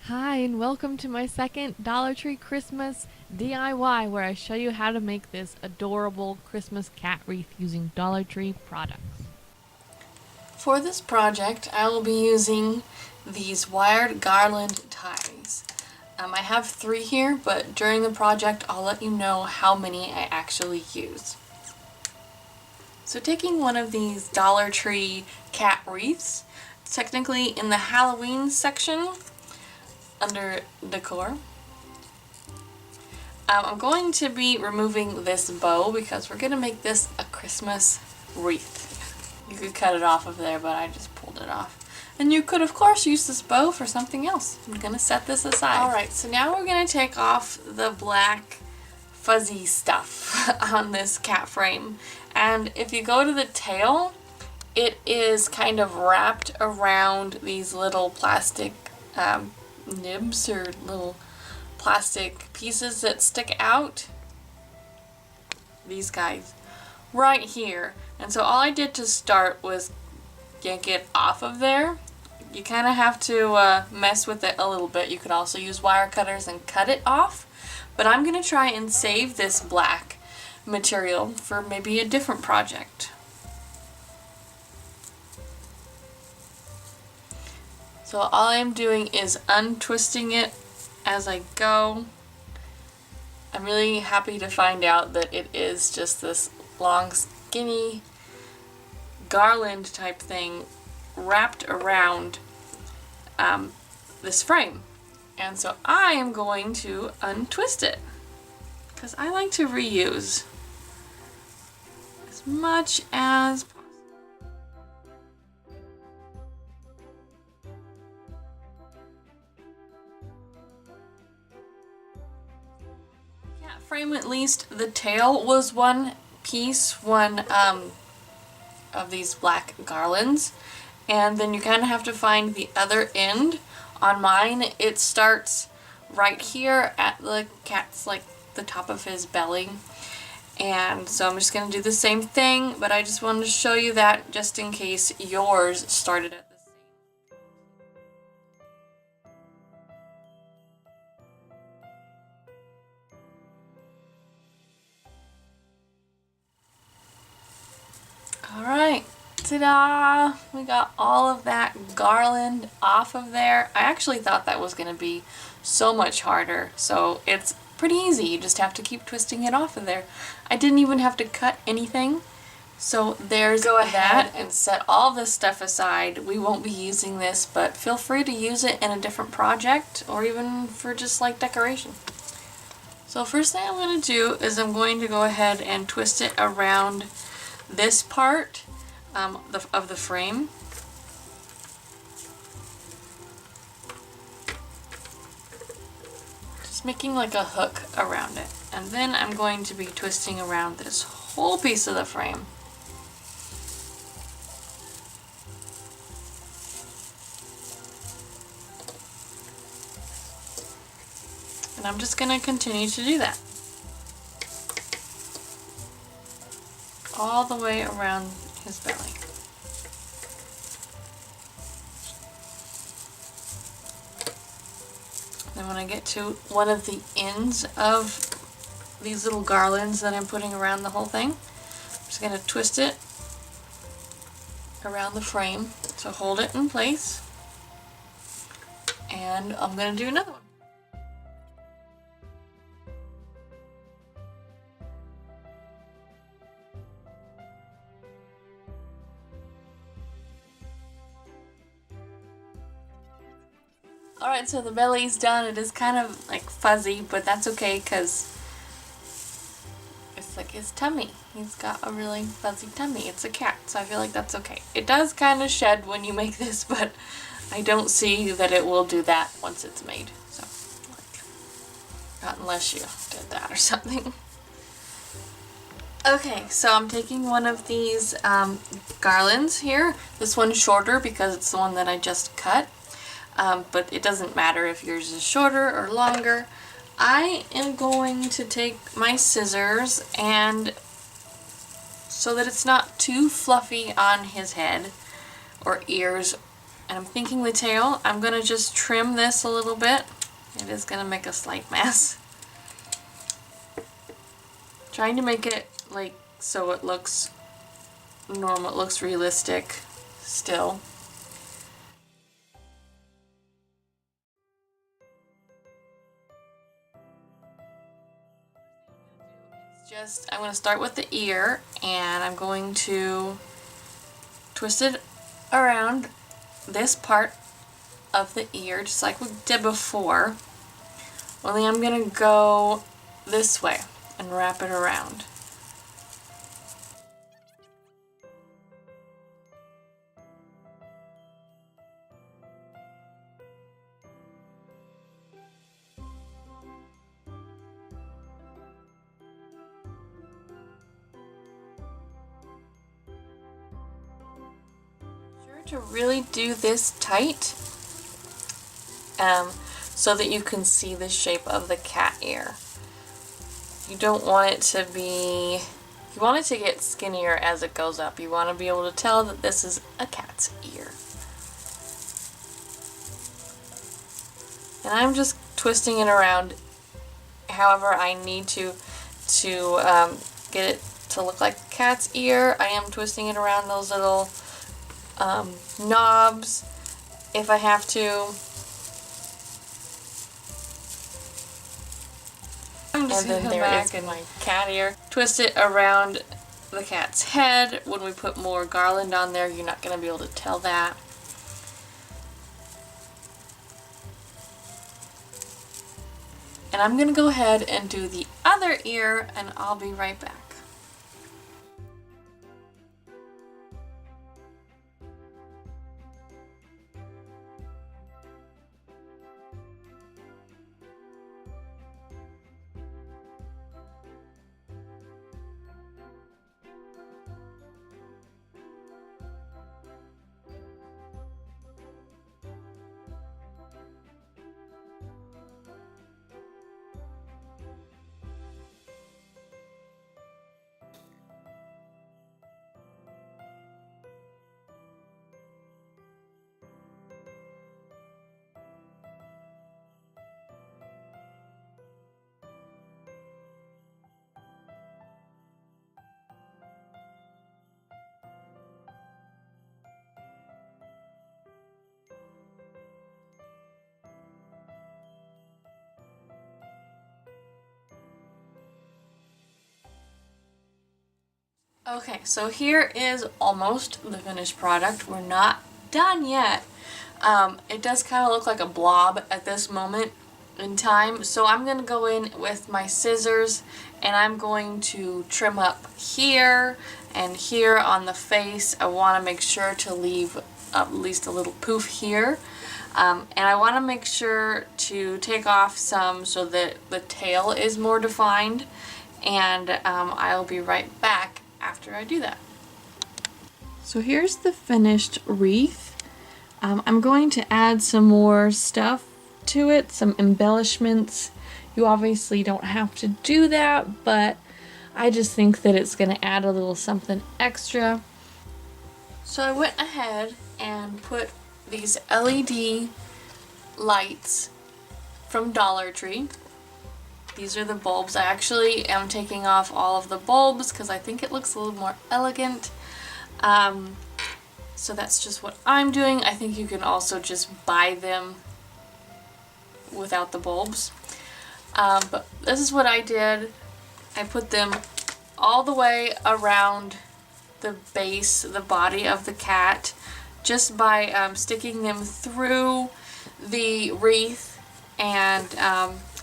Hi, and welcome to my second Dollar Tree Christmas DIY where I show you how to make this adorable Christmas cat wreath using Dollar Tree products. For this project, I will be using these wired garland ties. I have 3 here, but during the project I'll let you know how many I actually use. So taking one of these Dollar Tree cat wreaths, it's technically in the Halloween section under Decor. I'm going to be removing this bow because we're going to make this a Christmas wreath. You could cut it off of there, but I just pulled it off. And you could, of course, use this bow for something else. I'm going to set this aside. Alright, so now we're going to take off the black fuzzy stuff on this cat frame. And if you go to the tail, it is kind of wrapped around these little plastic nibs or little plastic pieces that stick out. These guys. Right here. And so all I did to start was yank it off of there. You kind of have to mess with it a little bit. You could also use wire cutters and cut it off. But I'm going to try and save this black material for maybe a different project. So all I'm doing is untwisting it as I go. I'm really happy to find out that it is just this long, skinny garland type thing wrapped around this frame. And so I am going to untwist it because I like to reuse as much as possible. Frame, at least the tail was one piece, one of these black garlands, and then you kind of have to find the other end. On mine it starts right here at the cat's, like, the top of his belly, and so I'm just going to do the same thing, but I just wanted to show you that just in case yours started at the same. Alright, ta-da! We got all of that garland off of there. I actually thought that was going to be so much harder, so it's pretty easy. You just have to keep twisting it off of there. I didn't even have to cut anything, so there's that. And set all this stuff aside. We won't be using this, but feel free to use it in a different project or even for just like decoration. So first thing I'm going to do is I'm going to go ahead and twist it around this part of the frame. Just making like a hook around it. And then I'm going to be twisting around this whole piece of the frame. And I'm just going to continue to do that all the way around his belly. Then when I get to one of the ends of these little garlands that I'm putting around the whole thing, I'm just going to twist it around the frame to hold it in place. And I'm going to do another one. Alright, so the belly's done. It is kind of like fuzzy, but that's okay because it's like his tummy. He's got a really fuzzy tummy. It's a cat, so I feel like that's okay. It does kind of shed when you make this, but I don't see that it will do that once it's made. So, like, not unless you did that or something. Okay, so I'm taking one of these garlands here. This one's shorter because it's the one that I just cut. But it doesn't matter if yours is shorter or longer. I am going to take my scissors, and so that it's not too fluffy on his head or ears And I'm thinking the tail, I'm going to just trim this a little bit. It is going to make a slight mess. Trying to make it like so it looks normal, it looks realistic still. I'm going to start with the ear, and I'm going to twist it around this part of the ear just like we did before, only I'm going to go this way and wrap it around. To really do this tight so that you can see the shape of the cat ear. You don't want it to be, you want it to get skinnier as it goes up. You want to be able to tell that this is a cat's ear. And I'm just twisting it around however I need to get it to look like a cat's ear. I am twisting it around those little knobs if I have to. And then there is my cat ear. Twist it around the cat's head. When we put more garland on there, you're not going to be able to tell that. And I'm going to go ahead and do the other ear, and I'll be right back. Okay, so here is almost the finished product. We're not done yet. It does kind of look like a blob at this moment in time, so I'm going to go in with my scissors and I'm going to trim up here and here on the face. I want to make sure to leave at least a little poof here. And I want to make sure to take off some so that the tail is more defined, and I'll be right back after I do that. So here's the finished wreath. I'm going to add some more stuff to it, some embellishments. You obviously don't have to do that, but I just think that it's going to add a little something extra. So I went ahead and put these LED lights from Dollar Tree. These are the bulbs. I actually am taking off all of the bulbs because I think it looks a little more elegant. So that's just what I'm doing. I think you can also just buy them without the bulbs. But this is what I did. I put them all the way around the base, the body of the cat, just by sticking them through the wreath, and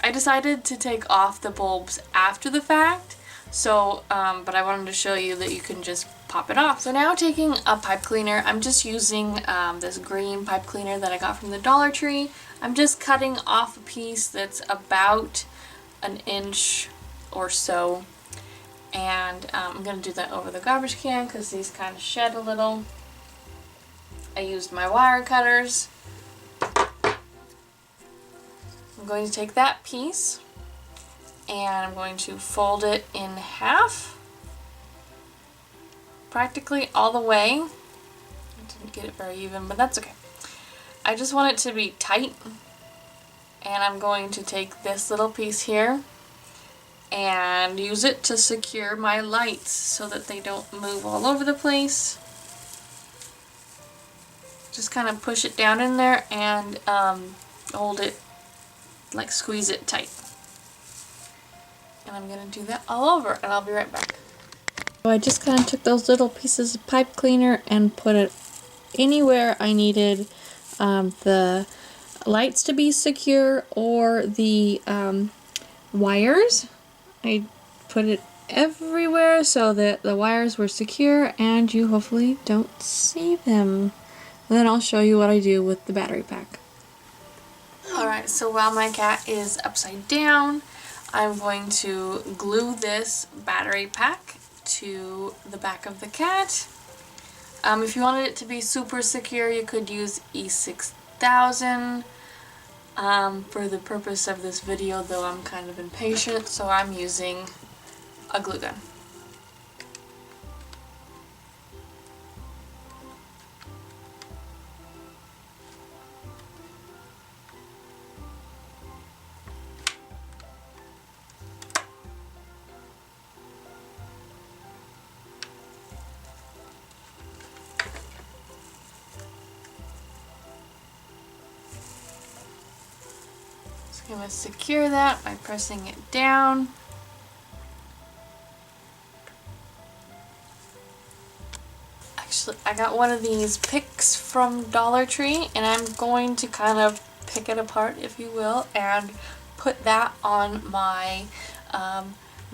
I decided to take off the bulbs after the fact, so but I wanted to show you that you can just pop it off. So now taking a pipe cleaner, I'm just using this green pipe cleaner that I got from the Dollar Tree. I'm just cutting off a piece that's about an inch or so, and I'm going to do that over the garbage can because these kind of shed a little. I used my wire cutters. I'm going to take that piece and I'm going to fold it in half, practically all the way. I didn't get it very even, but that's okay. I just want it to be tight, and I'm going to take this little piece here and use it to secure my lights so that they don't move all over the place. Just kind of push it down in there and hold it, like squeeze it tight. And I'm going to do that all over, and I'll be right back. So I just kind of took those little pieces of pipe cleaner and put it anywhere I needed the lights to be secure or the wires. I put it everywhere so that the wires were secure and you hopefully don't see them. And then I'll show you what I do with the battery pack. Alright, so while my cat is upside down, I'm going to glue this battery pack to the back of the cat. If you wanted it to be super secure, you could use E6000. For the purpose of this video, though, I'm kind of impatient, so I'm using a glue gun. I'm going to secure that by pressing it down. Actually, I got one of these picks from Dollar Tree, and I'm going to kind of pick it apart, if you will, and put that on my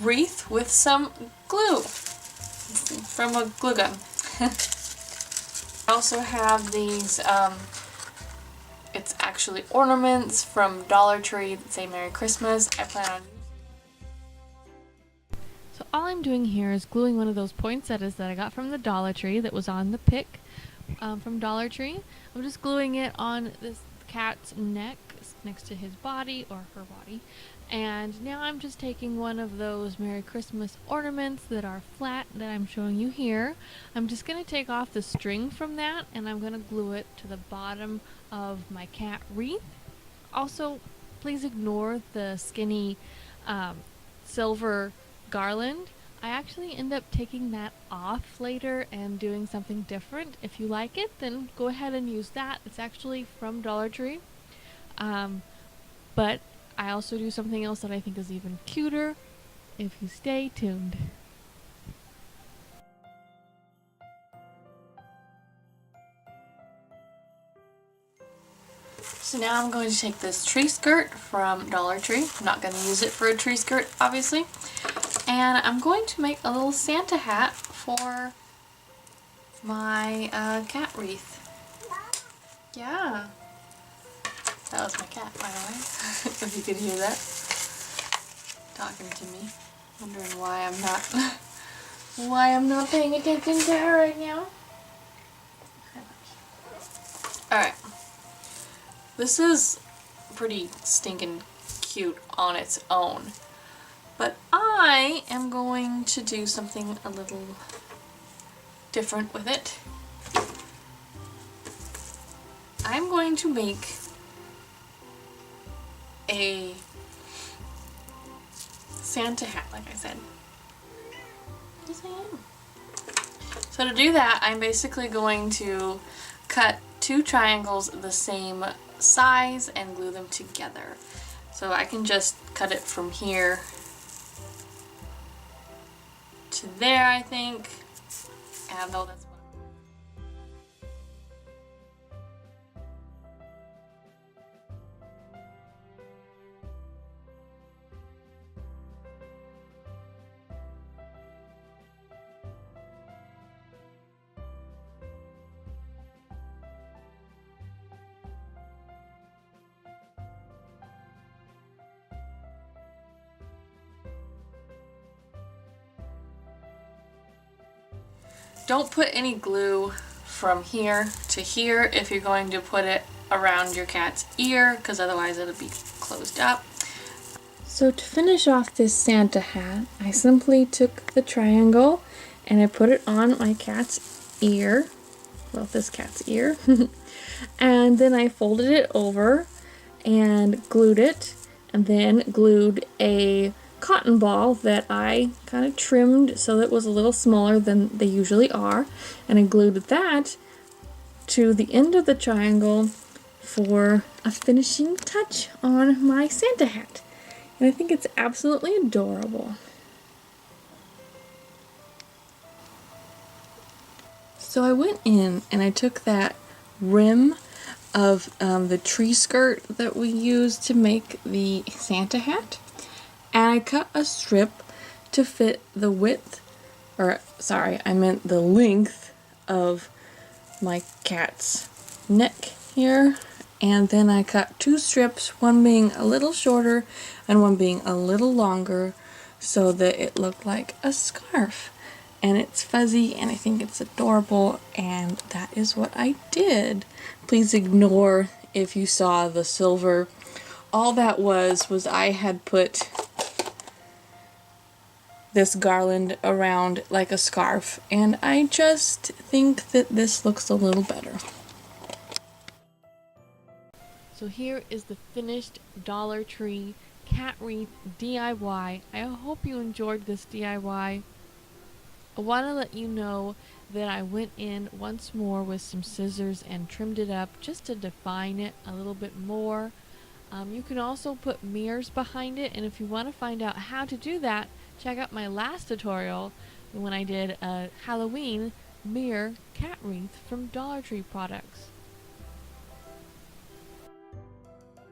wreath with some glue from a glue gun. I also have these it's actually ornaments from Dollar Tree that say Merry Christmas. I plan on... So all I'm doing here is gluing one of those poinsettias that I got from the Dollar Tree that was on the pick from Dollar Tree. I'm just gluing it on this cat's neck next to his body or her body. And now I'm just taking one of those Merry Christmas ornaments that are flat that I'm showing you here. I'm just going to take off the string from that and I'm going to glue it to the bottom of my cat wreath. Also, please ignore the skinny silver garland. I actually end up taking that off later and doing something different. If you like it, then go ahead and use that. It's actually from Dollar Tree. But I also do something else that I think is even cuter if you stay tuned. So now I'm going to take this tree skirt from Dollar Tree. I'm not going to use it for a tree skirt, obviously. And I'm going to make a little Santa hat for my cat wreath. Yeah. That was my cat, by the way, if you could hear that. Talking to me. Wondering why I'm not paying attention to her right now. Alright. This is pretty stinking cute on its own. But I am going to do something a little different with it. I'm going to make a Santa hat, like I said. Yes, I am. So to do that, I'm basically going to cut two triangles the same size and glue them together. So I can just cut it from here to there, I think. And though that's don't put any glue from here to here if you're going to put it around your cat's ear, because otherwise it'll be closed up. So to finish off this Santa hat, I simply took the triangle and I put it on my cat's ear. Well, this cat's ear. And then I folded it over and glued it, and then glued a cotton ball that I kind of trimmed so that it was a little smaller than they usually are, and I glued that to the end of the triangle for a finishing touch on my Santa hat. And I think it's absolutely adorable. So I went in and I took that rim of the tree skirt that we used to make the Santa hat, and I cut a strip to fit the width, or sorry, I meant the length of my cat's neck here. And then I cut two strips, one being a little shorter and one being a little longer, so that it looked like a scarf. And it's fuzzy and I think it's adorable, and that is what I did. Please ignore if you saw the silver. All that was I had put this garland around like a scarf, and I just think that this looks a little better. So here is the finished Dollar Tree cat wreath DIY. I hope you enjoyed this DIY. I want to let you know that I went in once more with some scissors and trimmed it up just to define it a little bit more. You can also put mirrors behind it, and if you want to find out how to do that, check out my last tutorial when I did a Halloween mirror cat wreath from Dollar Tree products.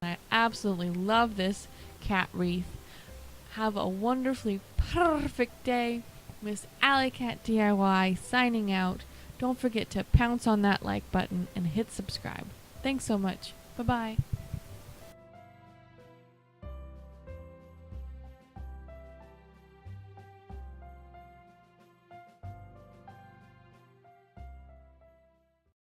I absolutely love this cat wreath. Have a wonderfully perfect day. Miss Alley Cat DIY signing out. Don't forget to pounce on that like button and hit subscribe. Thanks so much. Bye-bye.